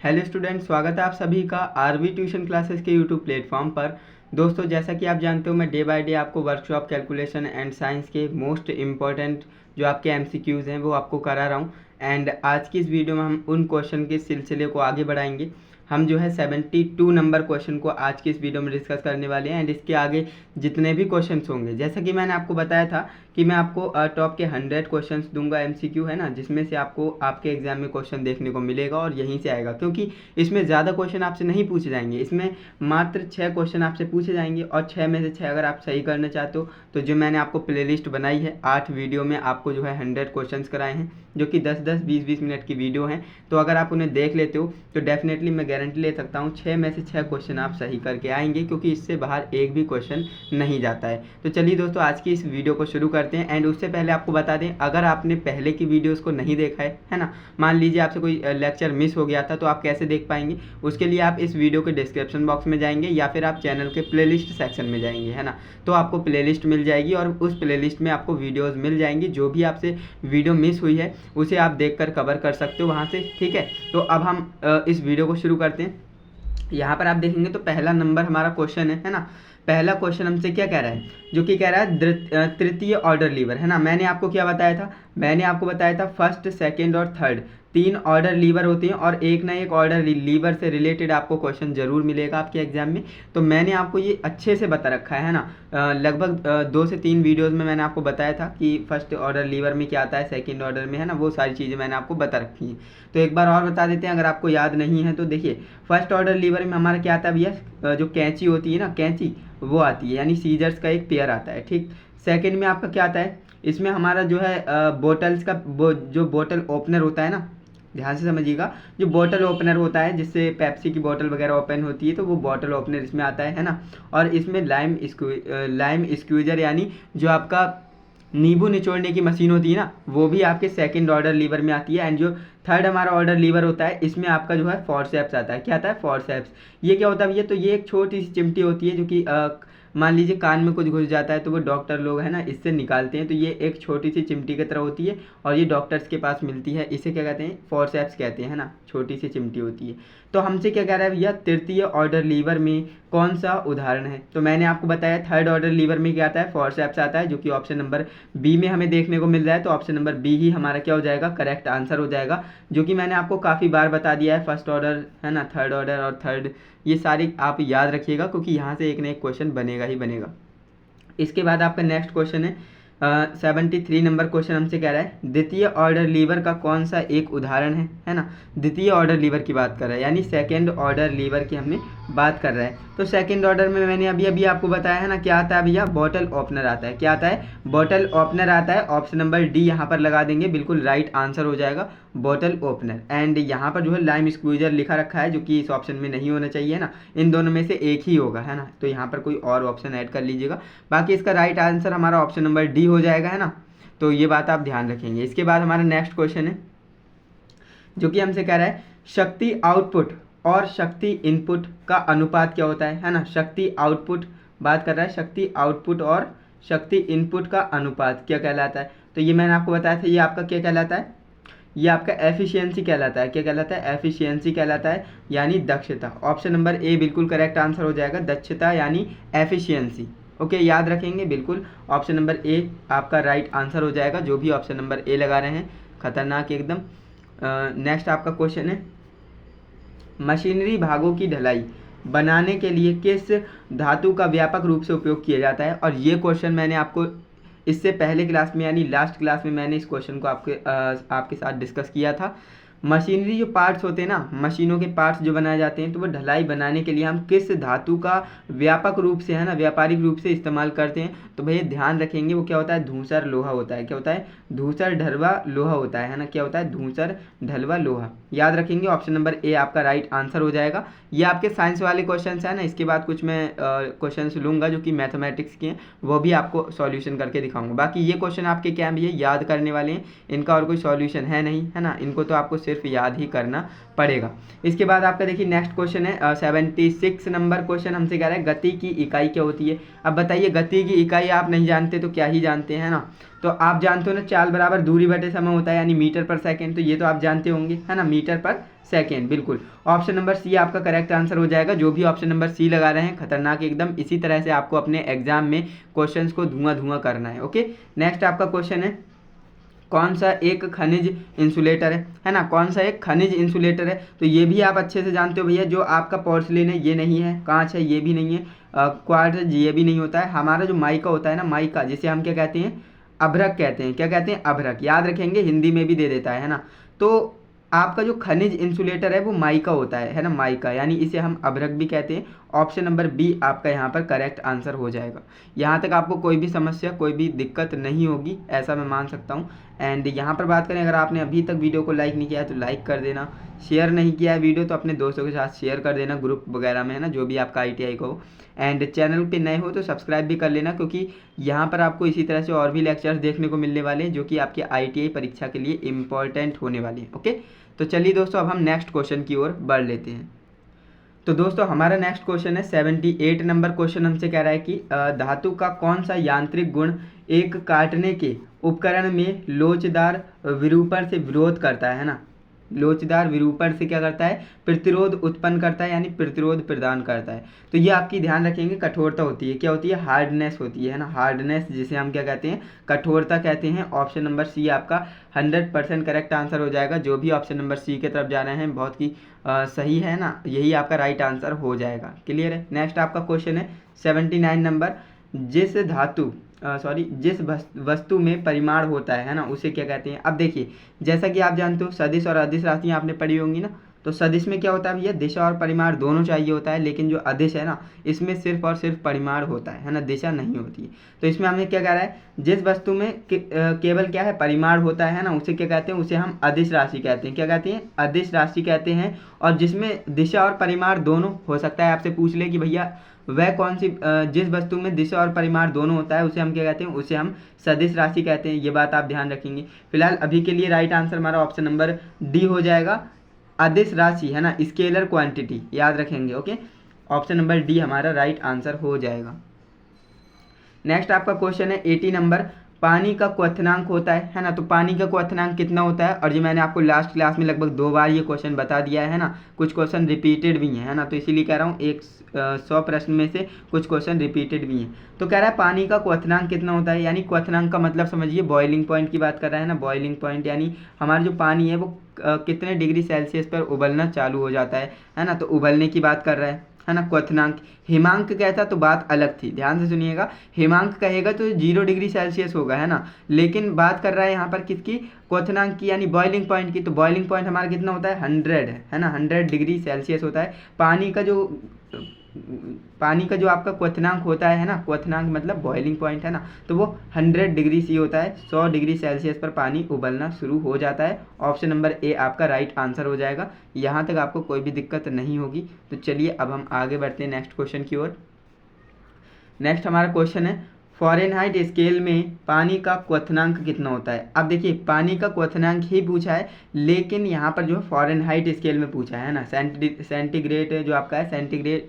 Hello student, स्वागत है आप सभी का आरवी ट्यूशन क्लासेस के यूट्यूब प्लेटफॉर्म पर। दोस्तों, जैसा कि आप जानते हो, मैं डे बाय डे आपको वर्कशॉप कैलकुलेशन एंड साइंस के मोस्ट इम्पॉर्टेंट जो आपके एमसीक्यूज़ हैं वो आपको करा रहा हूँ। एंड आज की इस वीडियो में हम उन क्वेश्चन के सिलसिले को आगे बढ़ाएंगे। हम जो है 72 नंबर क्वेश्चन को आज की इस वीडियो में डिस्कस करने वाले हैं। एंड इसके आगे जितने भी क्वेश्चंस होंगे, जैसा कि मैंने आपको बताया था कि मैं आपको टॉप के 100 क्वेश्चंस दूंगा, एमसीक्यू है ना, जिसमें से आपको आपके एग्जाम में क्वेश्चन देखने को मिलेगा और यहीं से आएगा, क्योंकि इसमें ज़्यादा क्वेश्चन आपसे नहीं पूछे जाएंगे। इसमें मात्र 6 क्वेश्चन आपसे पूछे जाएंगे और 6 में से 6 अगर आप सही करना चाहते हो तो जो मैंने आपको प्लेलिस्ट बनाई है 8 वीडियो में आपको जो है 100 क्वेश्चन कराए हैं, जो कि 10-10 20-20 मिनट की वीडियो हैं। तो अगर आप उन्हें देख लेते हो तो डेफिनेटली मैं गारंटी ले सकता हूँ 6 में से 6 क्वेश्चन आप सही करके आएंगे, क्योंकि इससे बाहर एक भी क्वेश्चन नहीं जाता है। तो चलिए दोस्तों, आज की इस वीडियो को शुरू करते हैं। एंड उससे पहले आपको बता दें, अगर आपने पहले की वीडियोस को नहीं देखा है ना, मान लीजिए आपसे कोई लेक्चर मिस हो गया था, तो आप कैसे देख पाएंगे? उसके लिए आप इस वीडियो के डिस्क्रिप्शन बॉक्स में जाएंगे या फिर आप चैनल के प्लेलिस्ट सेक्शन में जाएंगे, है ना। तो आपको प्लेलिस्ट मिल जाएगी और उस प्लेलिस्ट में आपको वीडियोज़ मिल जाएंगी। जो भी आपसे वीडियो मिस हुई है उसे आप देख कवर कर सकते हो वहाँ से, ठीक है। तो अब हम इस वीडियो को शुरू करते हैं। यहाँ पर आप देखेंगे तो पहला नंबर हमारा क्वेश्चन है ना। पहला क्वेश्चन हमसे क्या कह रहा है, जो कि कह रहा है तृतीय ऑर्डर लीवर, है ना। मैंने आपको क्या बताया था? मैंने आपको बताया था फर्स्ट, सेकंड और थर्ड 3 ऑर्डर लीवर होते हैं और एक ना एक ऑर्डर लीवर से रिलेटेड आपको क्वेश्चन जरूर मिलेगा आपके एग्जाम में। तो मैंने आपको ये अच्छे से बता रखा है ना। लगभग 2 से 3 वीडियोस में मैंने आपको बताया था कि फर्स्ट ऑर्डर लीवर में क्या आता है, सेकंड ऑर्डर में, है ना। वो सारी चीज़ें मैंने आपको बता रखी हैं। तो एक बार और बता देते हैं अगर आपको याद नहीं है तो। देखिए, फर्स्ट ऑर्डर लीवर में हमारा क्या आता है भैया, जो कैंची होती है ना, कैंची वो आती है, यानी सीजर्स का एक पेयर आता है, ठीक। सेकंड में आपका क्या आता है, इसमें हमारा जो है बोटल्स का जो बोतल ओपनर होता है ना, ध्यान से समझिएगा। जो बोतल ओपनर होता है जिससे पेप्सी की बोतल वगैरह ओपन होती है, तो वो बोतल ओपनर इसमें आता है ना। और इसमें लाइम स्क्वीजर यानी जो आपका नींबू निचोड़ने की मशीन होती है ना, वो भी आपके सेकंड ऑर्डर लीवर में आती है। एंड जो थर्ड हमारा ऑर्डर लीवर होता है, इसमें आपका जो है फॉरसेप्स आता है। क्या आता है? फॉरसेप्स। ये क्या होता है भैया? तो ये एक छोटी सी चिमटी होती है, जो कि मान लीजिए कान में कुछ घुस जाता है तो वो डॉक्टर लोग है ना इससे निकालते हैं। तो ये एक छोटी सी चिमटी की तरह होती है और ये डॉक्टर्स के पास मिलती है। इसे क्या कहते हैं? फॉरसेप्स कहते हैं, है ना। छोटी सी चिमटी होती है। तो हमसे क्या कह रहा है भैया, तृतीय ऑर्डर लीवर में कौन सा उदाहरण है? तो मैंने आपको बताया थर्ड ऑर्डर लीवर में क्या आता है, फॉरसेप्स आता है, जो कि ऑप्शन नंबर बी में हमें देखने को मिल रहा है। तो ऑप्शन नंबर बी ही हमारा क्या हो जाएगा, करेक्ट आंसर हो जाएगा, जो कि मैंने आपको काफ़ी बार बता दिया है। फर्स्ट ऑर्डर है ना, थर्ड ऑर्डर और थर्ड, ये सारी आप याद रखिएगा, क्योंकि यहाँ से एक ना एक क्वेश्चन बनेगा ही बनेगा। इसके बाद आपका नेक्स्ट क्वेश्चन है 73 नंबर क्वेश्चन हमसे कह रहा है द्वितीय ऑर्डर लीवर का कौन सा एक उदाहरण है ना। द्वितीय ऑर्डर लीवर की बात कर रहा है, यानी सेकंड ऑर्डर लीवर की हमने बात कर रहा है। तो सेकंड ऑर्डर में मैंने अभी अभी आपको बताया है ना, क्या आता है भैया, बॉटल ओपनर आता है। क्या आता है? बॉटल ओपनर आता है। ऑप्शन नंबर डी यहाँ पर लगा देंगे, बिल्कुल राइट आंसर हो जाएगा, बॉटल ओपनर। एंड यहाँ पर जो है लाइम स्क्वीजर लिखा रखा है, जो कि इस ऑप्शन में नहीं होना चाहिए, है ना। इन दोनों में से एक ही होगा, है ना। तो यहाँ पर कोई और ऑप्शन ऐड कर लीजिएगा। बाकी इसका राइट आंसर हमारा ऑप्शन नंबर डी हो जाएगा, है ना। तो ये बात आप ध्यान रखेंगे। इसके बाद हमारा नेक्स्ट क्वेश्चन है, जो कि हमसे कह रहा है शक्ति आउटपुट और शक्ति इनपुट का अनुपात क्या होता है ना। शक्ति आउटपुट बात कर रहा है, शक्ति आउटपुट और शक्ति इनपुट का अनुपात क्या कहलाता है? तो ये मैंने आपको बताया था, ये आपका क्या कहलाता है, ये आपका एफिशिएंसी कहलाता है। क्या कहलाता है? एफिशिएंसी कहलाता है, यानी दक्षता। ऑप्शन नंबर ए बिल्कुल करेक्ट आंसर हो जाएगा, दक्षता यानी एफिशिएंसी। ओके, याद रखेंगे बिल्कुल। ऑप्शन नंबर ए आपका राइट आंसर हो जाएगा, जो भी ऑप्शन नंबर ए लगा रहे हैं, खतरनाक एकदम। नेक्स्ट आपका क्वेश्चन है मशीनरी भागों की ढलाई बनाने के लिए किस धातु का व्यापक रूप से उपयोग किया जाता है? और ये क्वेश्चन मैंने आपको इससे पहले क्लास में, यानी लास्ट क्लास में मैंने इस क्वेश्चन को आपके साथ डिस्कस किया था। मशीनरी जो पार्ट्स होते हैं ना, मशीनों के पार्ट्स जो बनाए जाते हैं, तो वो ढलाई बनाने के लिए हम किस धातु का व्यापक रूप से, है ना, व्यापारिक रूप से इस्तेमाल करते हैं? तो भैया ध्यान रखेंगे, वो क्या होता है, धूसर लोहा होता है। क्या होता है? धूसर ढलवा लोहा होता है ना। क्या होता है? धूसर ढलवा लोहा। याद रखेंगे, ऑप्शन नंबर ए आपका राइट आंसर हो जाएगा। ये आपके साइंस वाले क्वेश्चन है ना। इसके बाद कुछ मैं क्वेश्चन लूँगा जो कि मैथमेटिक्स के हैं, वो भी आपको सॉल्यूशन करके दिखाऊंगा। बाकी ये क्वेश्चन आपके क्या हैं भैया, याद करने वाले हैं, इनका और कोई सॉल्यूशन है नहीं, है ना। इनको तो आपको सिर्फ याद ही करना पड़ेगा। इसके बाद आपका देखिए नेक्स्ट क्वेश्चन है 76 नंबर क्वेश्चन हमसे कह रहा है गति की इकाई क्या होती है? अब बताइए, गति की इकाई आप नहीं जानते तो क्या ही जानते हैं ना। तो आप जानते हो ना, चाल बराबर दूरी बटे समय होता है, यानी मीटर पर सेकंड। तो ये तो आप जानते होंगे, है ना, मीटर पर सेकेंड, बिल्कुल ऑप्शन नंबर सी आपका करेक्ट आंसर हो जाएगा। जो भी ऑप्शन नंबर सी लगा रहे हैं खतरनाक एकदम, इसी तरह से आपको अपने एग्जाम में क्वेश्चंस को धुआं धुआं करना है। ओके, नेक्स्ट आपका क्वेश्चन है कौन सा एक खनिज इंसुलेटर है ना, कौन सा एक खनिज इंसुलेटर है। तो ये भी आप अच्छे से जानते हो भैया, जो आपका पोर्सिलेन है ये नहीं है, कांच है ये भी नहीं है, क्वार्ट्ज ये भी नहीं होता है। हमारा जो माइका होता है ना, माइका जिसे हम क्या कहते हैं, अभ्रक कहते हैं। क्या कहते हैं, अभ्रक, याद रखेंगे, हिंदी में भी दे देता है ना। तो आपका जो खनिज इंसुलेटर है वो माइका होता है ना, माइका, यानी इसे हम अभ्रक भी कहते हैं। ऑप्शन नंबर बी आपका यहाँ पर करेक्ट आंसर हो जाएगा। यहाँ तक आपको कोई भी समस्या, कोई भी दिक्कत नहीं होगी, ऐसा मैं मान सकता हूँ। एंड यहाँ पर बात करें, अगर आपने अभी तक वीडियो को लाइक नहीं किया है तो लाइक कर देना, शेयर नहीं किया है वीडियो तो अपने दोस्तों के साथ शेयर कर देना, ग्रुप वगैरह में है ना, जो भी आपका ITI का हो। एंड चैनल पे नए हो तो सब्सक्राइब भी कर लेना, क्योंकि यहाँ पर आपको इसी तरह से और भी लेक्चर्स देखने को मिलने वाले हैं जो कि आपके ITI परीक्षा के लिए इम्पॉर्टेंट होने वाले हैं। ओके, तो चलिए दोस्तों अब हम नेक्स्ट क्वेश्चन की ओर बढ़ लेते हैं। तो दोस्तों हमारा नेक्स्ट क्वेश्चन है 78 नंबर क्वेश्चन हमसे कह रहा है कि धातु का कौन सा यांत्रिक गुण एक काटने के उपकरण में लोचदार विरूपण से विरोध करता है ना, लोचदार विरूपण से क्या करता है, प्रतिरोध उत्पन्न करता है, यानी प्रतिरोध प्रदान करता है। तो ये आपकी ध्यान रखेंगे, कठोरता होती है, क्या होती है, हार्डनेस होती है ना, हार्डनेस जिसे हम क्या कहते हैं, कठोरता कहते हैं। ऑप्शन नंबर सी आपका 100% करेक्ट आंसर हो जाएगा। जो भी ऑप्शन नंबर सी की तरफ जा रहे हैं बहुत ही सही है ना, यही आपका राइट आंसर हो जाएगा। क्लियर है। नेक्स्ट आपका क्वेश्चन है 79 नंबर, जिस धातु जिस वस्तु में परिमाण होता है ना, उसे क्या कहते हैं। अब देखिए, जैसा कि आप जानते हो सदिश और अदिश राशियाँ आपने पढ़ी होंगी ना, तो सदिश में क्या होता है भैया, दिशा और परिमाण दोनों चाहिए होता है, लेकिन जो अदिश है ना, इसमें सिर्फ और सिर्फ परिमाण होता है ना, दिशा नहीं होती है। तो इसमें हमें क्या कह रहा है, जिस वस्तु में केवल क्या है, परिमाण होता है ना, उसे क्या कहते हैं, उसे हम अदिश राशि कहते हैं। क्या कहते हैं, अदिश राशि कहते हैं। और जिसमें दिशा और परिमाण दोनों हो सकता है, आपसे पूछ ले कि भैया वह कौन सी, जिस वस्तु में दिशा और परिमाण दोनों होता है उसे हम क्या कहते हैं, उसे हम सदिश राशि कहते हैं। ये बात आप ध्यान रखेंगे। फिलहाल अभी के लिए राइट आंसर हमारा ऑप्शन नंबर डी हो जाएगा, अदिश राशि है ना, स्केलर क्वांटिटी, याद रखेंगे। ओके, ऑप्शन नंबर डी हमारा राइट आंसर हो जाएगा। नेक्स्ट आपका क्वेश्चन है 80 नंबर, पानी का क्वथनांक होता है ना, तो पानी का क्वथनांक कितना होता है। और ये मैंने आपको लास्ट क्लास में लगभग 2 बार ये क्वेश्चन बता दिया है ना, कुछ क्वेश्चन रिपीटेड भी हैं है ना, तो इसीलिए कह रहा हूँ 100 प्रश्न में से कुछ क्वेश्चन रिपीटेड भी हैं। तो कह रहा है पानी का क्वथनांक कितना होता है, यानी क्वथनांक का मतलब समझिए बॉइलिंग पॉइंट की बात कर रहा है ना, बॉइलिंग पॉइंट यानी हमारा जो पानी है वो कितने डिग्री सेल्सियस पर उबलना चालू हो जाता है ना, तो उबलने की बात कर रहा है ना। क्वथनांक, हिमांक कहता तो बात अलग थी, ध्यान से सुनिएगा, हिमांक कहेगा तो 0 डिग्री सेल्सियस होगा है ना, लेकिन बात कर रहा है यहाँ पर किसकी, क्वथनांक की, यानी बॉइलिंग पॉइंट की। तो बॉइलिंग पॉइंट हमारा कितना होता है, 100 है ना, 100 डिग्री सेल्सियस होता है। पानी का जो आपका क्वथनांक होता है ना, क्वथनांक मतलब बॉइलिंग पॉइंट है ना, तो वो 100 डिग्री सी होता है, 100 डिग्री सेल्सियस पर पानी उबलना शुरू हो जाता है। ऑप्शन नंबर ए आपका राइट आंसर हो जाएगा। यहाँ तक आपको कोई भी दिक्कत नहीं होगी। तो चलिए अब हम आगे बढ़ते हैं नेक्स्ट क्वेश्चन की ओर। नेक्स्ट हमारा क्वेश्चन है फ़ारेनहाइट स्केल में पानी का क्वथनांक कितना होता है। अब देखिए, पानी का क्वथनांक ही पूछा है, लेकिन यहाँ पर जो है फ़ारेनहाइट स्केल में पूछा है ना, सेंटीग्रेड जो आपका है, सेंटीग्रेड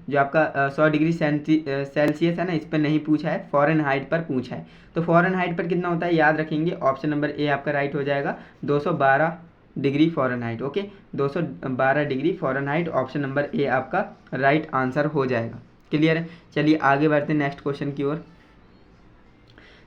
जो आपका 100 डिग्री सेल्सियस है ना, इस पर नहीं पूछा है, फ़ारेनहाइट पर पूछा है। तो फ़ारेनहाइट पर कितना होता है, याद रखेंगे, ऑप्शन नंबर ए आपका राइट हो जाएगा, 212 degree Fahrenheit. Okay, 212 degree Fahrenheit, option number A आपका राइट आंसर हो जाएगा। क्लियर है। चलिए आगे बढ़ते हैं नेक्स्ट क्वेश्चन की ओर।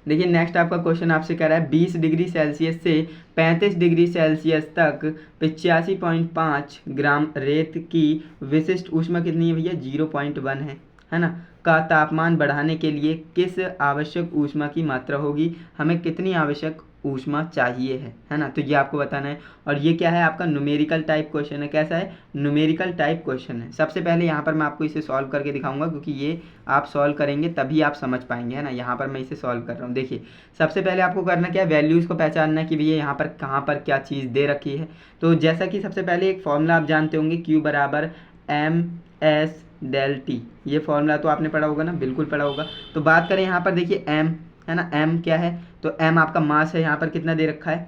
देखिए, नेक्स्ट आपका क्वेश्चन आपसे कह रहा है 20 डिग्री सेल्सियस से 35 डिग्री सेल्सियस तक 85.5 ग्राम रेत की विशिष्ट ऊष्मा कितनी है भैया, 0.1 है ना, का तापमान बढ़ाने के लिए किस आवश्यक ऊष्मा की मात्रा होगी, हमें कितनी आवश्यक ऊष्मा चाहिए है ना, तो ये आपको बताना है। और ये क्या है, आपका न्यूमेरिकल टाइप क्वेश्चन है। कैसा है, न्यूमेरिकल टाइप क्वेश्चन है। सबसे पहले यहाँ पर मैं आपको इसे सॉल्व करके दिखाऊंगा, क्योंकि ये आप सॉल्व करेंगे तभी आप समझ पाएंगे है ना। यहाँ पर मैं इसे सॉल्व कर रहा हूँ। देखिए, सबसे पहले आपको करना क्या है, वैल्यूज़ को पहचानना कि भैया यहाँ पर कहाँ पर क्या चीज़ दे रखी है। तो जैसा कि सबसे पहले एक फॉर्मूला आप जानते होंगे, Q बराबर MS∆T, ये फॉर्मूला तो आपने पढ़ा होगा ना, बिल्कुल पढ़ा होगा। तो बात करें यहाँ पर, देखिए M है ना, M क्या है, तो M आपका मास है, यहाँ पर कितना दे रखा है,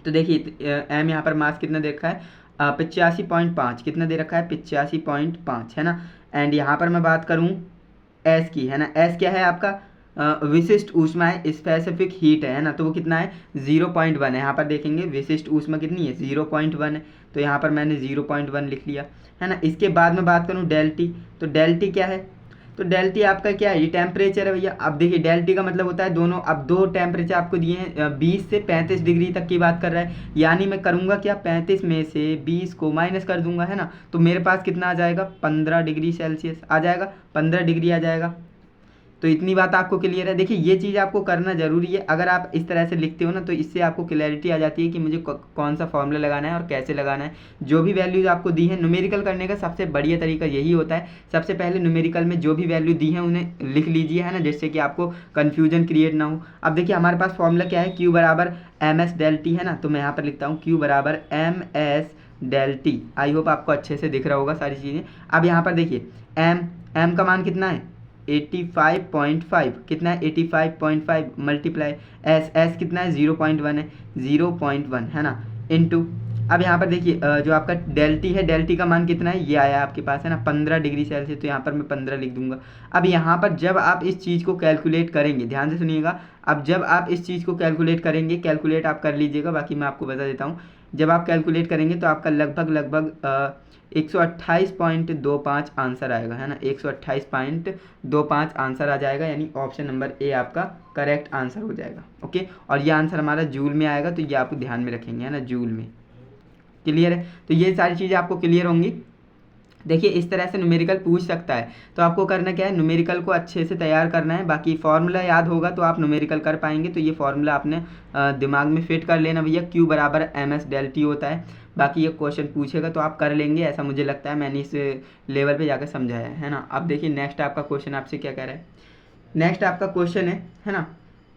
तो देखिए M यहाँ पर मास कितना दे रखा है, 85.5, कितना दे रखा है, 85.5 है ना। एंड यहाँ पर मैं बात करूँ S की है ना, S क्या है आपका, विशिष्ट ऊष्मा है, स्पेसिफिक हीट है ना, तो वो कितना है, 0.1 है। यहाँ पर देखेंगे विशिष्ट ऊष्मा कितनी है, 0.1 है। तो यहाँ पर मैंने 0.1 लिख लिया, है ना। इसके बाद में बात करूँ डेल टी, तो डेल टी क्या है, तो डेल टी आपका क्या है, ये टेम्परेचर है भैया। अब देखिए डेल टी का मतलब होता है दोनों, अब दो टेम्परेचर आपको दिए हैं 20 से 35 डिग्री तक की बात कर रहा है, यानी मैं करूँगा क्या, 35 में से 20 को माइनस कर दूंगा, है ना। तो मेरे पास कितना आ जाएगा, 15 डिग्री सेल्सियस आ जाएगा, 15 डिग्री आ जाएगा। तो इतनी बात आपको क्लियर है। देखिए ये चीज़ आपको करना जरूरी है, अगर आप इस तरह से लिखते हो ना तो इससे आपको क्लैरिटी आ जाती है कि मुझे कौन सा फॉर्मूला लगाना है और कैसे लगाना है। जो भी वैल्यूज आपको दी है, न्यूमेरिकल करने का सबसे बढ़िया तरीका यही होता है, सबसे पहले न्यूमेरिकल में जो भी वैल्यू दी है उन्हें लिख लीजिए, है ना, जिससे कि आपको कन्फ्यूजन क्रिएट ना हो। अब देखिए हमारे पास फॉर्मूला क्या है, Q बराबर एम एस डेल टी, है ना। तो मैं यहाँ पर लिखता हूँ Q बराबर m s del T. I hope आपको अच्छे से दिख रहा होगा सारी चीज़ें। अब यहाँ पर देखिए एम का मान कितना है, 85.5, कितना है 85.5 मल्टीप्लाई एस कितना है 0.1 है, 0.1, है ना, इनटू। अब यहाँ पर देखिए जो आपका डेल्टी है, डेल्टी का मान कितना है, ये आया आपके पास, है ना, 15 डिग्री सेल्सियस। तो यहाँ पर मैं 15 लिख दूंगा। अब यहाँ पर जब आप इस चीज़ को कैलकुलेट करेंगे, ध्यान से सुनिएगा, अब जब आप इस चीज़ को कैलकुलेट करेंगे, कैलकुलेट आप कर लीजिएगा, बाकी मैं आपको बता देता हूँ। जब आप कैलकुलेट करेंगे तो आपका लगभग 128.25 आंसर आएगा, है ना, 128.25 आंसर आ जाएगा, यानी ऑप्शन नंबर ए आपका करेक्ट आंसर हो जाएगा। ओके, और ये आंसर हमारा जूल में आएगा, तो ये आप ध्यान में रखेंगे, है ना, जूल में। क्लियर है, तो ये सारी चीज़ें आपको क्लियर होंगी। देखिए इस तरह से न्यूमेरिकल पूछ सकता है, तो आपको करना क्या है, न्यूमेरिकल को अच्छे से तैयार करना है। बाकी फॉर्मूला याद होगा तो आप न्यूमेरिकल कर पाएंगे। तो ये फॉर्मूला आपने दिमाग में फिट कर लेना भैया, Q बराबर एम एस डेल टी होता है। बाकी ये क्वेश्चन पूछेगा तो आप कर लेंगे, ऐसा मुझे लगता है, मैंने इस लेवल पे जाकर समझाया है ना। अब देखिए नेक्स्ट आपका क्वेश्चन आपसे क्या कह रहा है, नेक्स्ट आपका क्वेश्चन है ना,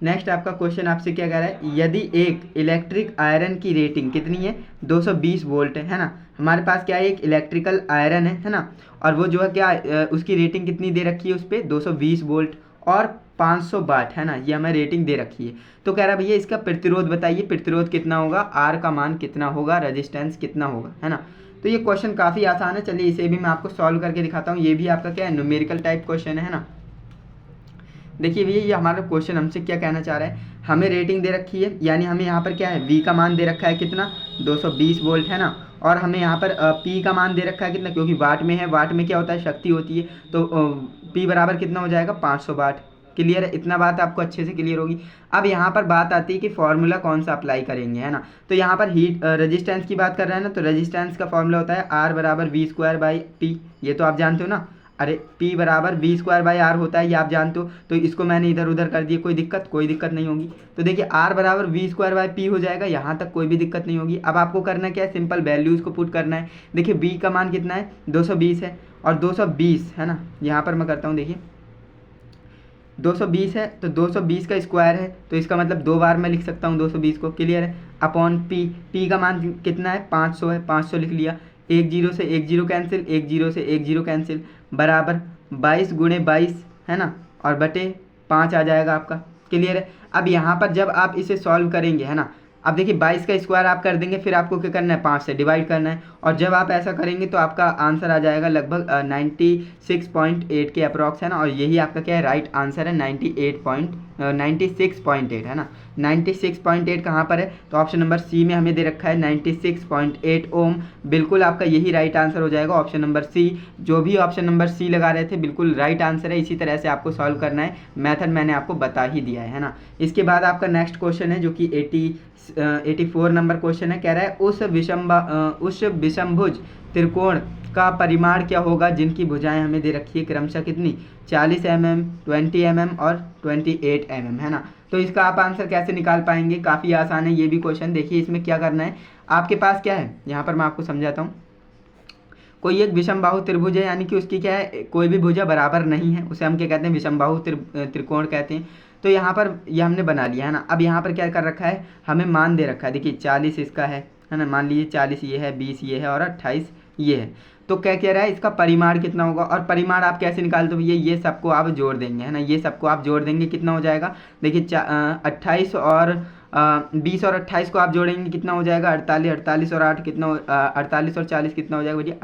नेक्स्ट आपका क्वेश्चन आपसे क्या कह रहा है, यदि एक इलेक्ट्रिक आयरन की रेटिंग कितनी है, 220 वोल्ट है ना। हमारे पास क्या है, एक इलेक्ट्रिकल आयरन है ना, और वो जो है क्या उसकी रेटिंग कितनी दे रखी है उस पर, 220 वोल्ट और 500 वाट, है ना, ये हमें रेटिंग दे रखी है। तो कह रहा है भैया इसका प्रतिरोध बताइए, प्रतिरोध कितना होगा, आर का मान कितना होगा, रेजिस्टेंस कितना होगा, है ना। तो ये क्वेश्चन काफ़ी आसान है, चलिए इसे भी मैं आपको सॉल्व करके दिखाता हूँ। ये भी आपका क्या है, न्यूमेरिकल टाइप क्वेश्चन है ना। देखिए भैया ये हमारा क्वेश्चन हमसे क्या कहना चाह रहा है, हमें रेटिंग दे रखी है, यानी हमें यहाँ पर क्या है, V का मान दे रखा है कितना, 220 वोल्ट, है ना, और हमें यहाँ पर P का मान दे रखा है कितना, क्योंकि वाट में है, वाट में क्या होता है, शक्ति होती है, तो P बराबर कितना हो जाएगा, 500 वाट। क्लियर है, इतना बात आपको अच्छे से क्लियर होगी। अब यहाँ पर बात आती है कि फॉर्मूला कौन सा अप्लाई करेंगे, है ना। तो यहाँ पर हीट रेजिस्टेंस की बात कर रहे हैं ना, तो रेजिस्टेंस का फॉर्मूला होता है R बराबर V²/P, ये तो आप जानते हो ना। अरे P बराबर V²/R होता है, ये आप जानते हो। तो इसको मैंने इधर उधर कर दिया, कोई दिक्कत नहीं होगी। तो देखिए R बराबर V²/P हो जाएगा, यहाँ तक कोई भी दिक्कत नहीं होगी। अब आपको करना क्या है, सिंपल वैल्यूज़ को पुट करना है। देखिए B का मान कितना है, 220 है, और 220 है ना, यहाँ पर मैं करता हूँ, देखिए 220 है, तो 220 का स्क्वायर है, तो इसका मतलब 2 बार मैं लिख सकता हूँ 220 को। क्लियर है, अपॉन P का मान कितना है, 500 है, 500 लिख लिया। एक जीरो से एक जीरो कैंसिल, एक जीरो से एक जीरो कैंसिल, बराबर 22 गुणे 22, है ना, और बटे 5 आ जाएगा आपका। क्लियर है, अब यहाँ पर जब आप इसे सॉल्व करेंगे, है ना, अब देखिए 22 का स्क्वायर आप कर देंगे, फिर आपको क्या करना है, 5 से डिवाइड करना है, और जब आप ऐसा करेंगे तो आपका आंसर आ जाएगा लगभग 96.8 के अप्रॉक्स, है ना। और यही आपका क्या है, राइट आंसर है, 96.8, है ना। 96.8 कहाँ पर है, तो ऑप्शन नंबर सी में हमें दे रखा है 96.8 ओम। बिल्कुल आपका यही राइट आंसर हो जाएगा, ऑप्शन नंबर सी। जो भी ऑप्शन नंबर सी लगा रहे थे बिल्कुल राइट आंसर है। इसी तरह से आपको सॉल्व करना है, मेथड मैंने आपको बता ही दिया है ना। इसके बाद आपका नेक्स्ट क्वेश्चन है जो कि 84 नंबर क्वेश्चन है। कह रहा है उस विषमभुज त्रिकोण का परिमाण क्या होगा जिनकी भुजाएं हमें दे रखी है क्रमशः कितनी, 40 mm, 20 mm और 28 mm, है ना। तो इसका आप आंसर कैसे निकाल पाएंगे, काफ़ी आसान है ये भी क्वेश्चन। देखिए इसमें क्या करना है, आपके पास क्या है, यहाँ पर मैं आपको समझाता हूँ। कोई एक विषमबाहु त्रिभुज है, यानी कि उसकी क्या है, कोई भी भुजा बराबर नहीं है, उसे हम क्या कहते हैं, विषमबाहु त्रिकोण कहते हैं। तो यहाँ पर ये हमने बना लिया, है ना। अब यहाँ पर क्या कर रखा है, हमें मान दे रखा है, देखिए 40 इसका है ना, मान लीजिए 40 ये है, 20 ये है और 28 ये है। तो क्या कह रहा है, इसका परिमाण कितना होगा, और परिमाण आप कैसे निकालते हो, ये सबको आप जोड़ देंगे, है ना, ये सबको आप जोड़ देंगे, कितना हो जाएगा, देखिए 28 और 20 और 28 को आप जोड़ेंगे, कितना हो जाएगा, 48 और 8 कितना, 48 और 40 कितना हो जाएगा भैया,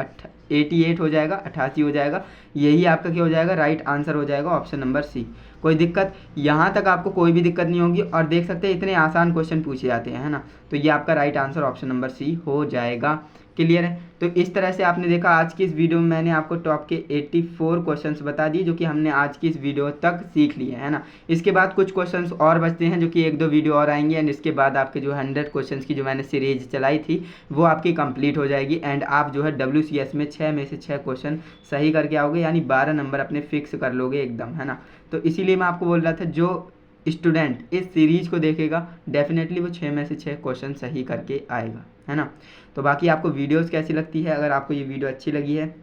88 हो जाएगा, 88 हो जाएगा। यही आपका क्या हो जाएगा, राइट आंसर हो जाएगा, ऑप्शन नंबर सी। कोई दिक्कत, यहाँ तक आपको कोई भी दिक्कत नहीं होगी। और देख सकते हैं इतने आसान क्वेश्चन पूछे जाते हैं, है ना। तो ये आपका right answer option number C हो जाएगा। क्लियर है। तो इस तरह से आपने देखा आज की इस वीडियो में मैंने आपको टॉप के 84 क्वेश्चंस बता दिए जो कि हमने आज की इस वीडियो तक सीख लिए है ना। इसके बाद कुछ क्वेश्चंस और बचते हैं जो कि 1-2 वीडियो और आएंगे एंड इसके बाद आपके जो 100 क्वेश्चंस की जो मैंने सीरीज चलाई थी वो आपकी कंप्लीट हो जाएगी एंड आप जो है WCS में 6 में से 6 क्वेश्चन सही करके आओगे, यानी 12 नंबर अपने फिक्स कर लोगे एकदम, है ना। तो इसीलिए मैं आपको बोल रहा था जो स्टूडेंट इस सीरीज को देखेगा डेफिनेटली वो 6 में से 6 क्वेश्चन सही करके आएगा, है ना। तो बाकी आपको वीडियोस कैसी लगती है, अगर आपको ये वीडियो अच्छी लगी है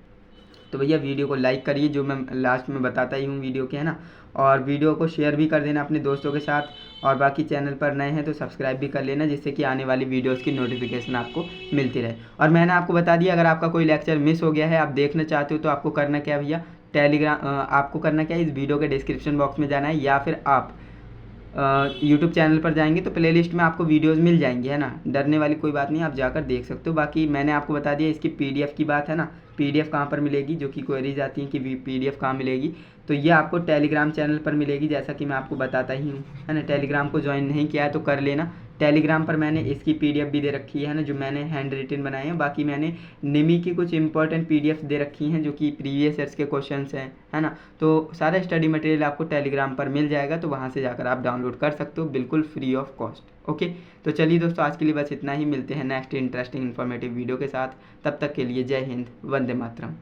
तो भैया वीडियो को लाइक करिए, जो मैं लास्ट में बताता ही हूँ वीडियो के, है ना। और वीडियो को शेयर भी कर देना अपने दोस्तों के साथ और बाकी चैनल पर नए हैं तो सब्सक्राइब भी कर लेना जिससे कि आने वाली वीडियोस की नोटिफिकेशन आपको मिलती रहे। और मैंने आपको बता दिया अगर आपका कोई लेक्चर मिस हो गया है, आप देखना चाहते हो तो आपको करना क्या है भैया, टेलीग्राम आपको करना क्या है, इस वीडियो के डिस्क्रिप्शन बॉक्स में जाना है या फिर आप यूट्यूब चैनल पर जाएंगे तो प्लेलिस्ट में आपको वीडियोस मिल जाएंगी, है ना। डरने वाली कोई बात नहीं, आप जाकर देख सकते हो। बाकी मैंने आपको बता दिया इसकी PDF की बात है ना, PDF कहाँ पर मिलेगी, जो कि क्वेरीज आती हैं कि PDF कहाँ मिलेगी, तो ये आपको टेलीग्राम चैनल पर मिलेगी जैसा कि मैं आपको बताता ही हूँ, है ना। टेलीग्राम को ज्वाइन नहीं किया है तो कर लेना। टेलीग्राम पर मैंने इसकी PDF भी दे रखी है ना, जो मैंने हैंड रिटन बनाए हैं। बाकी मैंने निमी की कुछ इंपॉर्टेंट PDF दे रखी हैं जो कि प्रीवियस ईयर्स के क्वेश्चंस हैं, है ना। तो सारा स्टडी मटेरियल आपको टेलीग्राम पर मिल जाएगा, तो वहाँ से जाकर आप डाउनलोड कर सकते हो बिल्कुल फ्री ऑफ कॉस्ट। ओके, तो चलिए दोस्तों आज के लिए बस इतना ही, मिलते हैं नेक्स्ट इंटरेस्टिंग इन्फॉर्मेटिव वीडियो के साथ। तब तक के लिए जय हिंद, वंदे मातरम।